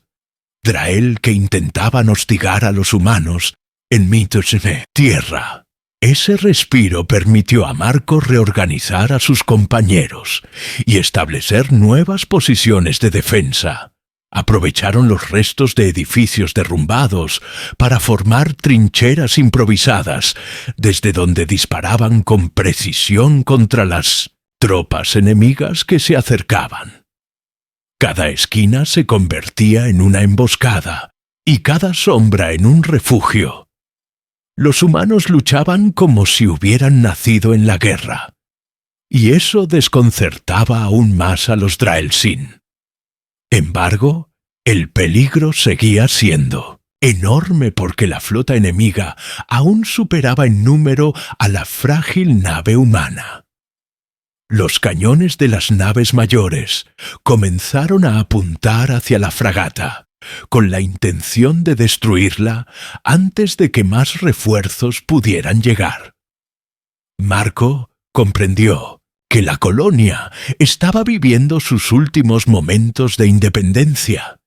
Drael, que intentaban hostigar a los humanos en Mythosene, tierra. Ese respiro permitió a Marco reorganizar a sus compañeros y establecer nuevas posiciones de defensa. Aprovecharon los restos de edificios derrumbados para formar trincheras improvisadas, desde donde disparaban con precisión contra las tropas enemigas que se acercaban. Cada esquina se convertía en una emboscada y cada sombra en un refugio. Los humanos luchaban como si hubieran nacido en la guerra, y eso desconcertaba aún más a los Draelsin. Embargo, el peligro seguía siendo enorme porque la flota enemiga aún superaba en número a la frágil nave humana. Los cañones de las naves mayores comenzaron a apuntar hacia la fragata, con la intención de destruirla antes de que más refuerzos pudieran llegar. Marco comprendió que la colonia estaba viviendo sus últimos momentos de independencia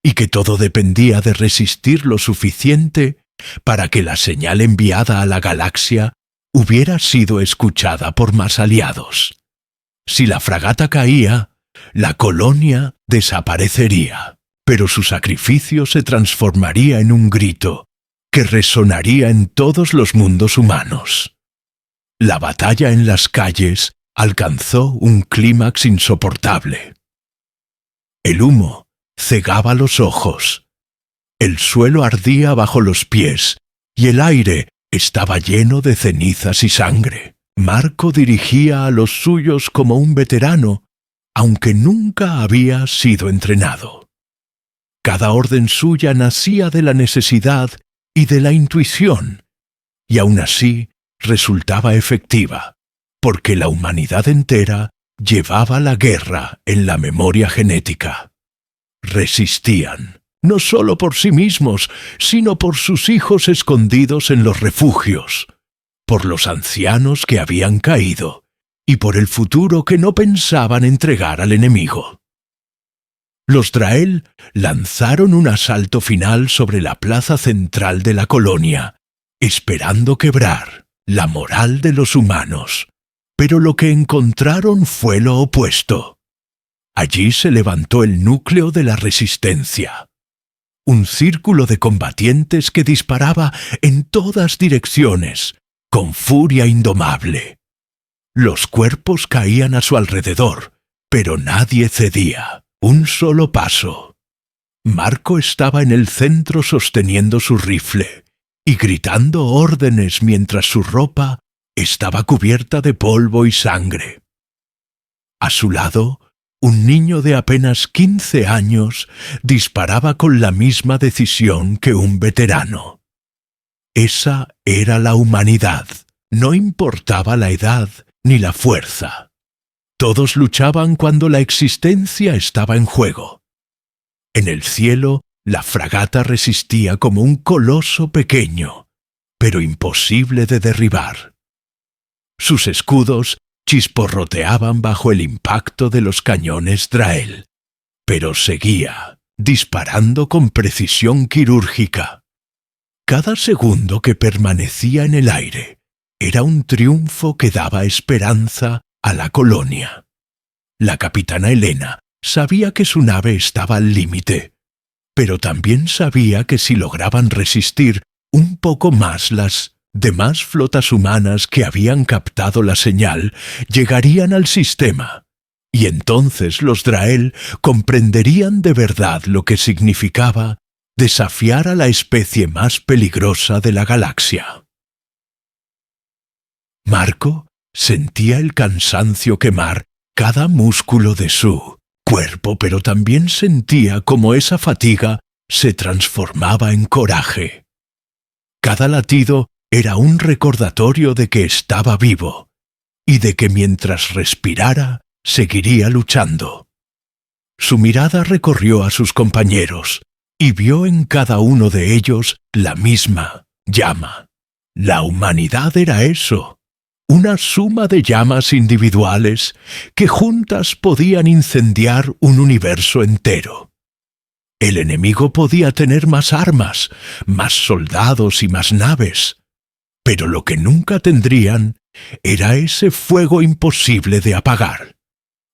y que todo dependía de resistir lo suficiente para que la señal enviada a la galaxia hubiera sido escuchada por más aliados. Si la fragata caía, la colonia desaparecería, pero su sacrificio se transformaría en un grito que resonaría en todos los mundos humanos. La batalla en las calles alcanzó un clímax insoportable. El humo cegaba los ojos, el suelo ardía bajo los pies y el aire estaba lleno de cenizas y sangre. Marco dirigía a los suyos como un veterano, aunque nunca había sido entrenado. Cada orden suya nacía de la necesidad y de la intuición, y aún así resultaba efectiva, porque la humanidad entera llevaba la guerra en la memoria genética. Resistían, no solo por sí mismos, sino por sus hijos escondidos en los refugios, por los ancianos que habían caído, y por el futuro que no pensaban entregar al enemigo. Los Drael lanzaron un asalto final sobre la plaza central de la colonia, esperando quebrar la moral de los humanos, pero lo que encontraron fue lo opuesto. Allí se levantó el núcleo de la resistencia, un círculo de combatientes que disparaba en todas direcciones, con furia indomable. Los cuerpos caían a su alrededor, pero nadie cedía. Un solo paso. Marco estaba en el centro sosteniendo su rifle y gritando órdenes mientras su ropa estaba cubierta de polvo y sangre. A su lado, un niño de apenas 15 años disparaba con la misma decisión que un veterano. Esa era la humanidad. No importaba la edad ni la fuerza. Todos luchaban cuando la existencia estaba en juego. En el cielo, la fragata resistía como un coloso pequeño, pero imposible de derribar. Sus escudos chisporroteaban bajo el impacto de los cañones Drael, pero seguía, disparando con precisión quirúrgica. Cada segundo que permanecía en el aire era un triunfo que daba esperanza a la colonia. La capitana Helena sabía que su nave estaba al límite, pero también sabía que si lograban resistir un poco más las demás flotas humanas que habían captado la señal, llegarían al sistema, y entonces los Draael comprenderían de verdad lo que significaba desafiar a la especie más peligrosa de la galaxia. Marco sentía el cansancio quemar cada músculo de su cuerpo, pero también sentía cómo esa fatiga se transformaba en coraje. Cada latido era un recordatorio de que estaba vivo y de que mientras respirara seguiría luchando. Su mirada recorrió a sus compañeros y vio en cada uno de ellos la misma llama. La humanidad era eso, una suma de llamas individuales que juntas podían incendiar un universo entero. El enemigo podía tener más armas, más soldados y más naves, pero lo que nunca tendrían era ese fuego imposible de apagar.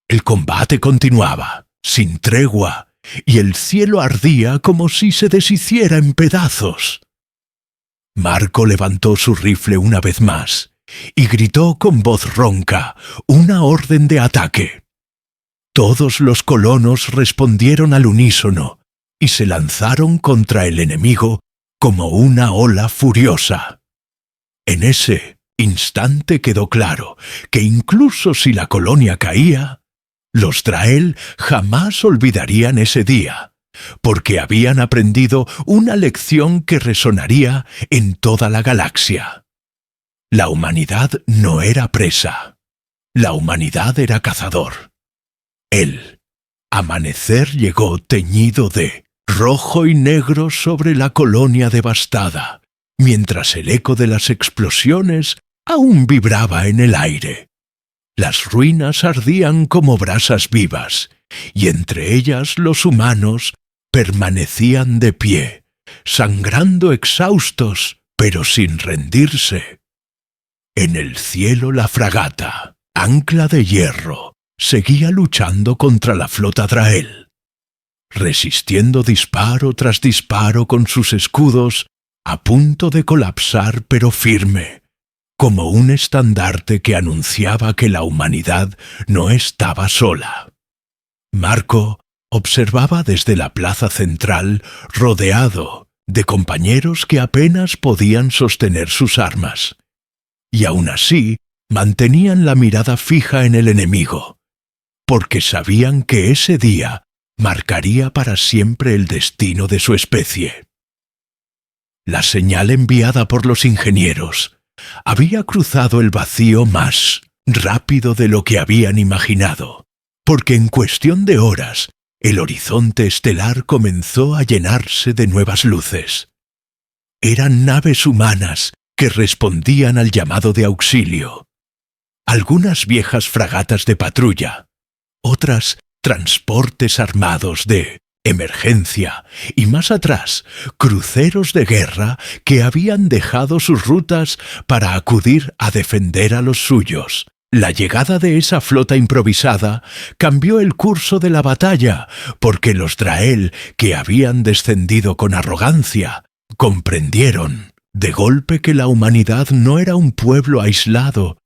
El combate continuaba, sin tregua, y el cielo ardía como si se deshiciera en pedazos. Marco levantó su rifle una vez más y gritó con voz ronca una orden de ataque. Todos los colonos respondieron al unísono y se lanzaron contra el enemigo como una ola furiosa. En ese instante quedó claro que incluso si la colonia caía, los Draael jamás olvidarían ese día, porque habían aprendido una lección que resonaría en toda la galaxia. La humanidad no era presa, la humanidad era cazador. El amanecer llegó teñido de rojo y negro sobre la colonia devastada, mientras el eco de las explosiones aún vibraba en el aire. Las ruinas ardían como brasas vivas, y entre ellas los humanos permanecían de pie, sangrando exhaustos, pero sin rendirse. En el cielo la fragata, ancla de hierro, seguía luchando contra la flota Draael, resistiendo disparo tras disparo con sus escudos, a punto de colapsar pero firme, como un estandarte que anunciaba que la humanidad no estaba sola. Marco observaba desde la plaza central, rodeado de compañeros que apenas podían sostener sus armas, y aún así mantenían la mirada fija en el enemigo, porque sabían que ese día marcaría para siempre el destino de su especie. La señal enviada por los ingenieros había cruzado el vacío más rápido de lo que habían imaginado, porque en cuestión de horas el horizonte estelar comenzó a llenarse de nuevas luces. Eran naves humanas que respondían al llamado de auxilio. Algunas viejas fragatas de patrulla, otras transportes armados de emergencia, y más atrás, cruceros de guerra que habían dejado sus rutas para acudir a defender a los suyos. La llegada de esa flota improvisada cambió el curso de la batalla, porque los Draael, que habían descendido con arrogancia, comprendieron de golpe que la humanidad no era un pueblo aislado,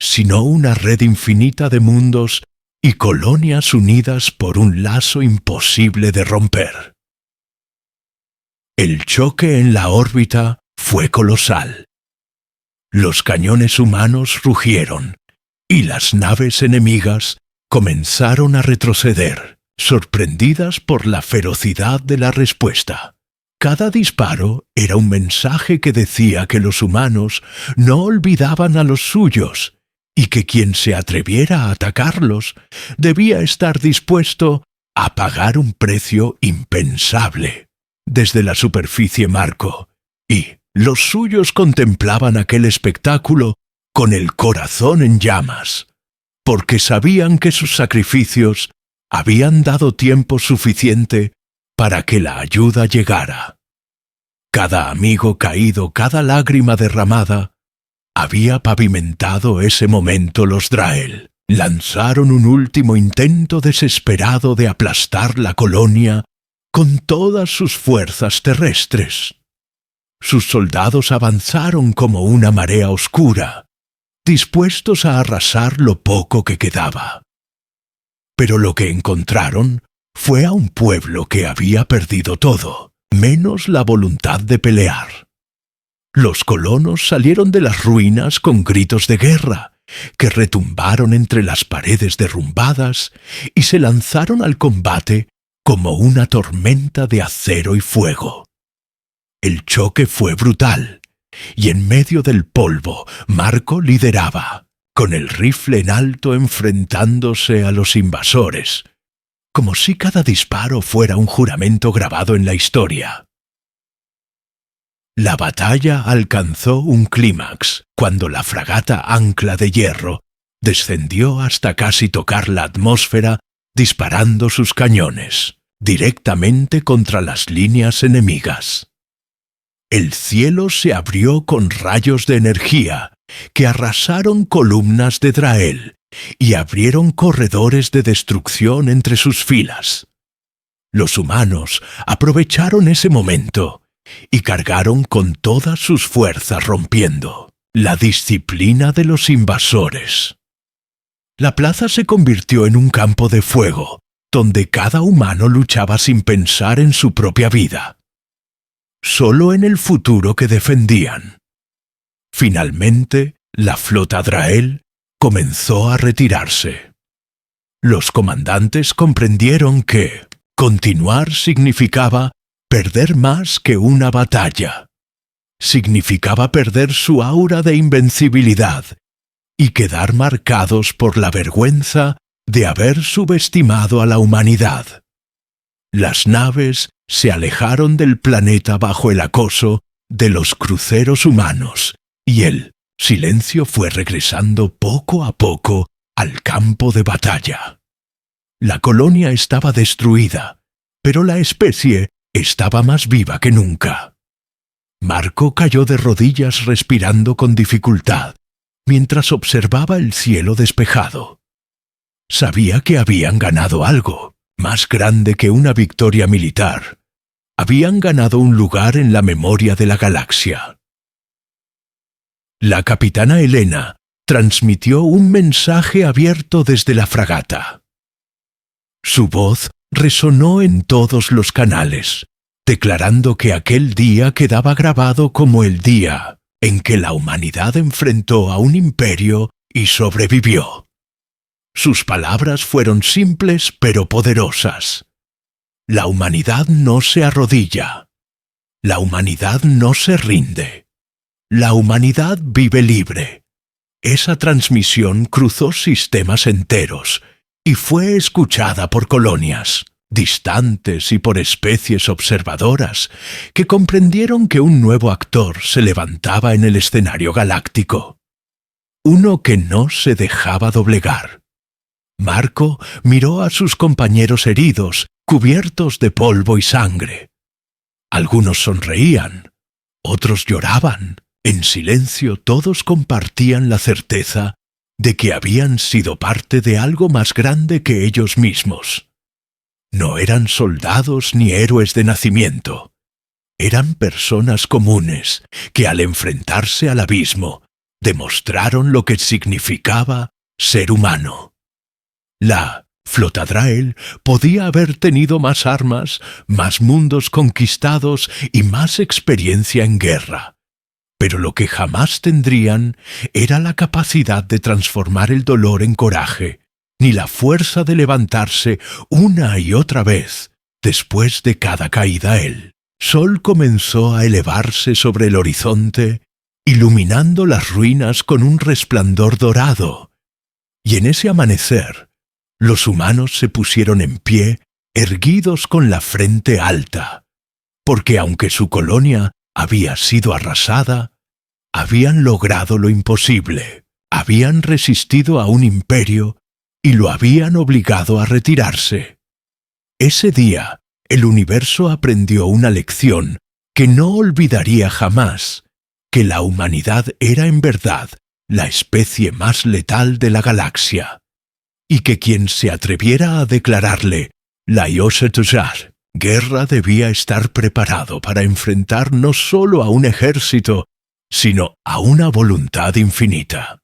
sino una red infinita de mundos y colonias unidas por un lazo imposible de romper. El choque en la órbita fue colosal. Los cañones humanos rugieron, y las naves enemigas comenzaron a retroceder, sorprendidas por la ferocidad de la respuesta. Cada disparo era un mensaje que decía que los humanos no olvidaban a los suyos, y que quien se atreviera a atacarlos debía estar dispuesto a pagar un precio impensable. Desde la superficie Marco y los suyos contemplaban aquel espectáculo con el corazón en llamas, porque sabían que sus sacrificios habían dado tiempo suficiente para que la ayuda llegara. Cada amigo caído, cada lágrima derramada, había pavimentado ese momento los Drael. Lanzaron un último intento desesperado de aplastar la colonia con todas sus fuerzas terrestres. Sus soldados avanzaron como una marea oscura, dispuestos a arrasar lo poco que quedaba. Pero lo que encontraron fue a un pueblo que había perdido todo, menos la voluntad de pelear. Los colonos salieron de las ruinas con gritos de guerra, que retumbaron entre las paredes derrumbadas y se lanzaron al combate como una tormenta de acero y fuego. El choque fue brutal, y en medio del polvo Marco lideraba, con el rifle en alto enfrentándose a los invasores, como si cada disparo fuera un juramento grabado en la historia. La batalla alcanzó un clímax cuando la fragata Ancla de Hierro descendió hasta casi tocar la atmósfera disparando sus cañones directamente contra las líneas enemigas. El cielo se abrió con rayos de energía que arrasaron columnas de Drael y abrieron corredores de destrucción entre sus filas. Los humanos aprovecharon ese momento y cargaron con todas sus fuerzas rompiendo la disciplina de los invasores. La plaza se convirtió en un campo de fuego, donde cada humano luchaba sin pensar en su propia vida, solo en el futuro que defendían. Finalmente, la flota Drael comenzó a retirarse. Los comandantes comprendieron que continuar significaba perder más que una batalla. Significaba perder su aura de invencibilidad y quedar marcados por la vergüenza de haber subestimado a la humanidad. Las naves se alejaron del planeta bajo el acoso de los cruceros humanos y el silencio fue regresando poco a poco al campo de batalla. La colonia estaba destruida, pero la especie estaba más viva que nunca. Marco cayó de rodillas respirando con dificultad, mientras observaba el cielo despejado. Sabía que habían ganado algo, más grande que una victoria militar. Habían ganado un lugar en la memoria de la galaxia. La capitana Helena transmitió un mensaje abierto desde la fragata. Su voz resonó en todos los canales, declarando que aquel día quedaba grabado como el día en que la humanidad enfrentó a un imperio y sobrevivió. Sus palabras fueron simples pero poderosas. La humanidad no se arrodilla. La humanidad no se rinde. La humanidad vive libre. Esa transmisión cruzó sistemas enteros y fue escuchada por colonias distantes y por especies observadoras que comprendieron que un nuevo actor se levantaba en el escenario galáctico. Uno que no se dejaba doblegar. Marco miró a sus compañeros heridos, cubiertos de polvo y sangre. Algunos sonreían, otros lloraban. En silencio todos compartían la certeza de que habían sido parte de algo más grande que ellos mismos. No eran soldados ni héroes de nacimiento. Eran personas comunes que al enfrentarse al abismo demostraron lo que significaba ser humano. La flota Drael podía haber tenido más armas, más mundos conquistados y más experiencia en guerra. Pero lo que jamás tendrían era la capacidad de transformar el dolor en coraje, ni la fuerza de levantarse una y otra vez después de cada caída. El sol comenzó a elevarse sobre el horizonte, iluminando las ruinas con un resplandor dorado. Y en ese amanecer, los humanos se pusieron en pie, erguidos con la frente alta, porque aunque su colonia había sido arrasada, habían logrado lo imposible, habían resistido a un imperio y lo habían obligado a retirarse. Ese día el universo aprendió una lección que no olvidaría jamás, que la humanidad era en verdad la especie más letal de la galaxia, y que quien se atreviera a declararle la Yoshe-Tujar, guerra, debía estar preparado para enfrentar no solo a un ejército, sino a una voluntad infinita.